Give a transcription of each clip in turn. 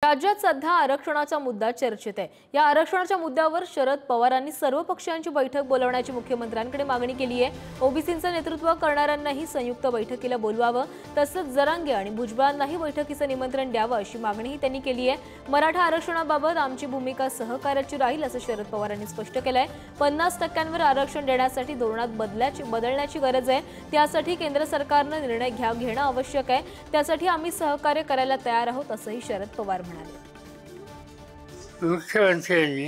राज्यात सध्या आरक्षणाचा मुद्दा चर्चेत आहे। या आरक्षणाच्या मुद्द्यावर शरद पवारांनी सर्व पक्षांची बैठक बोलवण्याची मुख्यमंत्र्यांकडे मागणी केली आहे। ओबीसींचं नेतृत्व करणाऱ्यांनाही संयुक्त बैठकीला बोलवावं, तसंच जरांगे आणि भुजबळांनाही बैठकीचं निमंत्रण द्यावं अशी मागणीही त्यांनी केली आहे। मराठा आरक्षणाबाबत आमची भूमिका सहकार्याची राहील असं शरद पवारांनी स्पष्ट केलंय। 50% आरक्षण देण्यासाठी धोरणात बदलण्याची गरज आहे। त्यासाठी केंद्र सरकारने निर्णय घेणं आवश्यक आहे। त्यासाठी आम्ही सहकार्य करायला तयार आहोत असंही शरद पवार म्हणाले। मुख्यमंत्र्यांनी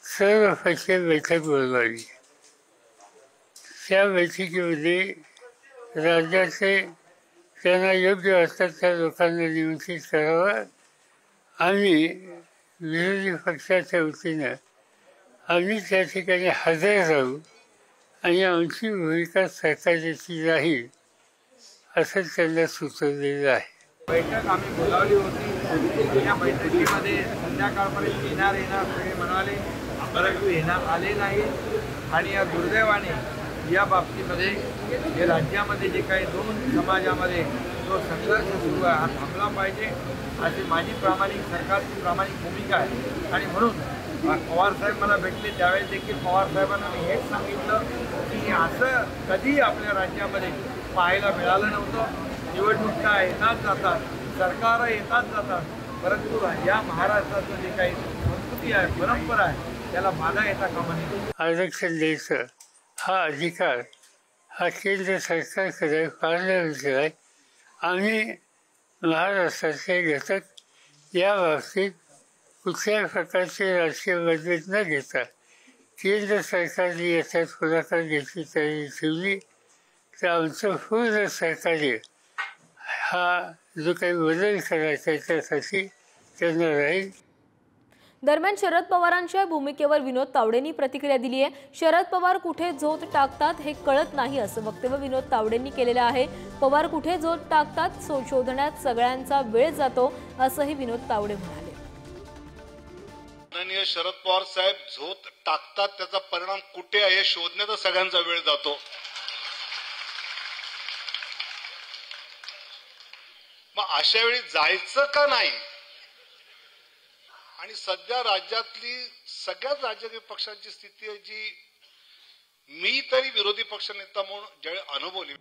सर्व पक्षीय बैठक बोलवली। त्या बैठकीमध्ये राज्याचे त्यांना योग्य वाटतात त्या लोकांना निमंत्रित करावं आणि विरोधी पक्षाच्या वतीनं आम्ही त्या ठिकाणी हजर राहू आणि आमची भूमिका सहकार्याची राहील असं त्यांना सुचवलेलं आहे। बैठक आम्ही बोलावली होती। या बैठकीमध्ये संध्याकाळपर्यंत येणार सगळे म्हणाले, परंतु येणार आले नाही आणि या दुर्दैवाने या बाबतीमध्ये हे राज्यामध्ये जे काही दोन समाजामध्ये जो संघर्ष सुरू आहे हा थांबला पाहिजे अशी माझी सरकारची प्रामाणिक भूमिका आहे। आणि म्हणून पवार साहेब मला भेटले त्यावेळेस देखील पवार साहेबांना मी हेच सांगितलं की असं कधी आपल्या राज्यामध्ये पाहायला मिळालं नव्हतं। निवडणुका येतात जातात, सरकार येतात जातात, परंतु या महाराष्ट्राचं जे काही संस्कृती आहे, परंपरा आहे, त्याला बाधा येता कामा नये। आरक्षण द्यायचं हा अधिकार हा केंद्र सरकारकडे पार्लमेंटकडे आहे। आम्ही महाराष्ट्राचे घटक या बाबतीत कुठल्याही प्रकारचे राजकीय मतभेद न घेता केंद्र सरकारने याच्यात पुढाकार घ्यायची तयारी ठेवली तर आमचं पूर्ण सहकार्य हा जो काही बदल करायचा त्यासाठी त्यांना राहील। दरम्यान शरद पवारांच्या भूमिकेवर विनोद तावडेंनी प्रतिक्रिया दिली आहे। शरद पवार कुठे झोत टाकतात हे कळत नाही असं वक्तव्य विनोद तावडेंनी केलेलं आहे। पवार कुठे झोत टाकतात शोधण्यात सगळ्यांचा वेळ जातो असंही विनोद तावडे म्हणाले। माननीय शरद पवार साहेब झोत टाकतात त्याचा परिणाम कुठे आहे शोधण्यात सगळ्यांचा वेळ जातो। मग अशा वेळी जायचं का नाही? आणि सध्या राज्यातली सगळ्याच राजकीय पक्षांची स्थिती आहे जी मी तरी विरोधी पक्षनेता म्हणून ज्यावेळी अनुभवली